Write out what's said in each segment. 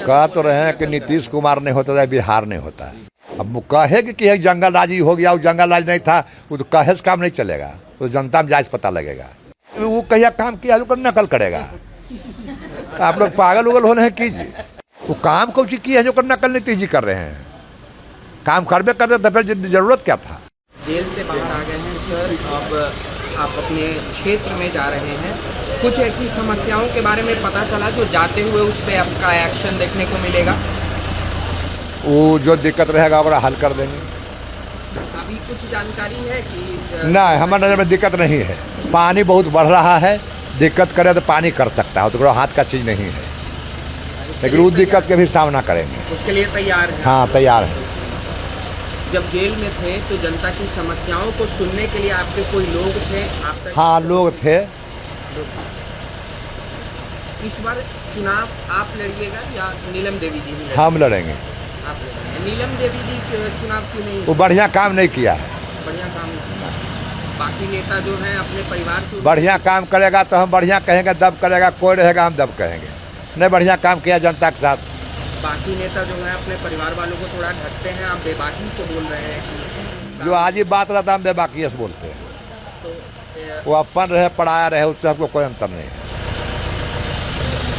कह तो रहे हैं कि नीतीश कुमार नहीं होता है, बिहार नहीं होता है। अब कहे कि एक जंगल राजी हो गया, वो जंगल राज नहीं था, वो तो कहे से काम नहीं चलेगा, तो जनता में जायज पता लगेगा। वो कहिया काम किया जो नकल करेगा। आप लोग पागल उगल हो रहे हैं कीजिए। वो काम कौन सी की है जो नकल नीतीश जी कर रहे हैं। काम करबे करते तो फिर जरूरत क्या था। जेल से बाहर आ गए हैं सर, अब आप अपने क्षेत्र में जा रहे हैं, कुछ ऐसी समस्याओं के बारे में पता चला जो जाते हुए उस पर आपका एक्शन देखने को मिलेगा? वो जो दिक्कत रहेगा वो हल कर देंगे। अभी कुछ जानकारी है कि नहीं, हमारे नज़र में दिक्कत नहीं है। पानी बहुत बढ़ रहा है, दिक्कत करे तो पानी कर सकता है, तो हाथ का चीज़ नहीं है, लेकिन उस दिक्कत के भी सामना करेंगे। उसके लिए तैयार है? हाँ, तैयार है। जब जेल में थे तो जनता की समस्याओं को सुनने के लिए आपके कोई लोग थे? आप हाँ, लोग थे। इस बार चुनाव आप लड़िएगा या नीलम देवी जी ही? हम लड़ेंगे। आप लड़ेंगे। नीलम देवी जी चुनाव क्यों नहीं? वो बढ़िया काम नहीं किया है। बढ़िया काम नहीं किया। बाकी नेता जो हैं अपने परिवार से बढ़िया काम करेगा तो हम बढ़िया कहेंगे, दब करेगा कोई रहेगा हम दब कहेंगे। नहीं, बढ़िया काम किया जनता के साथ। बाकी नेता जो है अपने परिवार वालों को थोड़ा ढकते हैं, आप बेबाकी से बोल रहे हैं कि जो आज ही बात रहता हम बेबाकी से बोलते हैं। तो वो अपन रहे पढ़ाया रहे, उससे हमको कोई अंतर नहीं है।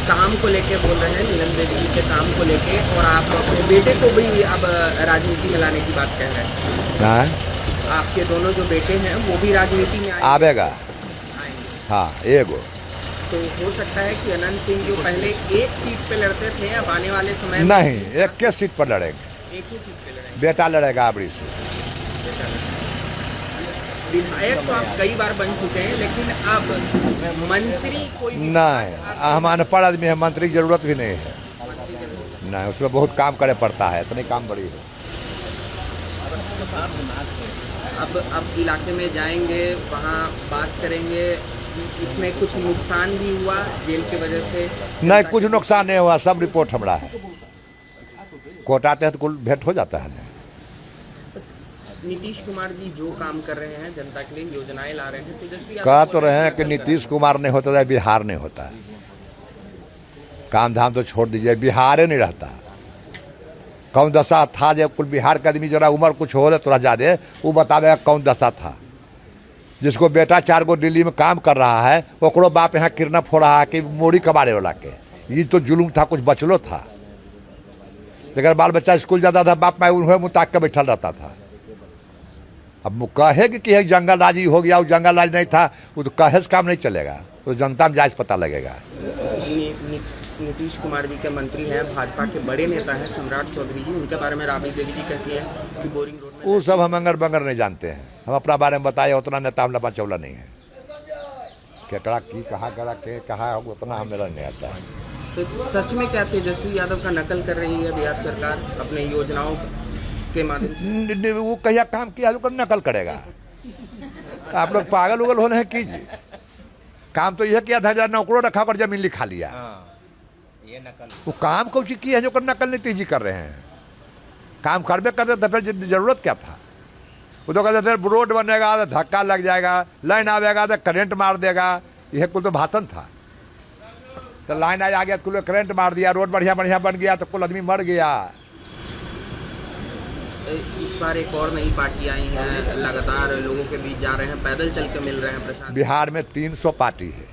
काम को लेके बोल रहे हैं, नीलम देवी जी के काम को लेके, और आप अपने बेटे को भी अब राजनीति में लाने की बात कह रहे हैं। आपके दोनों जो बेटे हैं वो भी राजनीति में आवेगा। आएंगे। हाँ, एगो तो हो सकता है कि अनंत सिंह जो पहले एक सीट पे लड़ते थे, अब आने वाले समय में नहीं, एक के सीट पर लड़ेंगे। एक ही सीट पे लड़ेंगे। बेटा लड़ेगा आबड़ी से। विधायक तो आप कई बार बन चुके हैं, लेकिन अब मंत्री कोई नहीं, हम अनपढ़ आदमी है, मंत्री की जरूरत भी नहीं है। नहीं, उसमें बहुत काम करे पड़ता है, इतनी काम बड़ी है। अब इलाके में जाएंगे, वहाँ बात करेंगे कि इसमें कुछ नुकसान भी हुआ जेल की वजह से? नहीं, कुछ नुकसान नहीं हुआ, सब रिपोर्ट हमारा है। कोर्ट आते हैं तो कुल भेंट हो जाता है। नीतीश कुमार जी जो काम कर रहे हैं, जनता के लिए योजनाएं ला रहे हैं, तेजस्वी कह तो रहे हैं कि नीतीश कुमार नहीं होता है, बिहार नहीं होता है। काम धाम तो छोड़ दीजिए, बिहार ही नहीं रहता। कौन दशा था जब कुल बिहार का आदमी जरा उम्र कुछ हो रहा थोड़ा ज़्यादा, वो बतावेगा कौन दशा था। जिसको बेटा 4 गो दिल्ली में काम कर रहा है, ओकरो बाप यहाँ किडनैप हो रहा है कि मोड़ी कबाड़े वाला के। ये तो जुलूम था, कुछ बचलो था। अगर बाल बच्चा स्कूल जाता था, बाप माँ उन्हें मुताक के बैठल रहता था। अब कहे कि एक जंगल राजी हो गया, वो जंगल राज नहीं था, वो तो कहे से काम नहीं चलेगा, तो जनता में जायज पता लगेगा। नीतीश कुमार जी के मंत्री हैं, भाजपा के बड़े नेता हैं सम्राट चौधरी जी, उनके बारे में राबड़ी देवी जी कहती है कि बोरिंग रोड में वो सब हम अंगर बंगर नहीं जानते हैं। हम अपना बारे में बताए, उतना नेता हम लपा चौला नहीं है। केकड़ा की कहा करा के कहा उतना हमें नहीं आता है। तो सच में क्या तेजस्वी यादव का नकल कर रही है बिहार सरकार अपने योजनाओं के माध्यम से? वो कहिया काम किया जो नकल करेगा। आप लोग पागल उगल हो रहे हैं कीजिए। काम तो यह किया था, जरा नौकरों रखा कर जमीन लिखा लिया। ये नकल। वो काम कौन सी की है जो नकल नीतीश जी कर रहे हैं। काम करबे करते तो फिर जरूरत क्या था। वो तो कहते थे रोड बनेगा तो धक्का लग जाएगा, लाइन आवेगा तो करंट मार देगा, यह कुल तो भाषण था। तो लाइन आ गया तो कुल करंट मार दिया, रोड बढ़िया बढ़िया बन गया तो कुल आदमी मर गया। इस बार एक और नई पार्टी आई है, लगातार लोगों के बीच जा रहे हैं, पैदल चल के मिल रहे हैं प्रशासन। बिहार में 300 पार्टी है।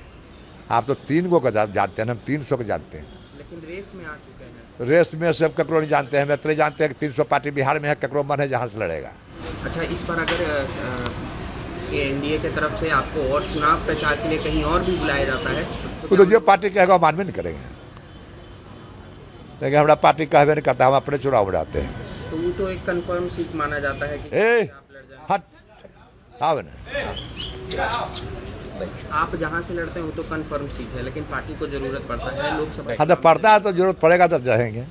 आप तो 3 गो का जानते हैं, हम 300 को जानते हैं। लेकिन रेस में आ चुके हैं। रेस में सब ककरो नहीं जानते हैं। मैं जानते हैं कि 300 पार्टी बिहार में है, ककरो मन है जहाँ से लड़ेगा। अच्छा, इस बार अगर एनडीए की तरफ से आपको और चुनाव प्रचार के लिए कहीं और भी बुलाया जाता है तो जो पार्टी कहेगा मानवे नहीं करेंगे। लेकिन हमारा पार्टी कहवे नहीं करता, हम अपने चुनाव में जाते हैं। तो वो तो एक कंफर्म सीट माना जाता है कि आप लड़ जाएंगे। हट आवे ना। आप जहाँ से लड़ते हैं वो तो कंफर्म सीट है, लेकिन पार्टी को जरूरत पड़ता है लोकसभा। हाँ, तो पड़ता है तो जरूरत पड़ेगा तो जाएंगे।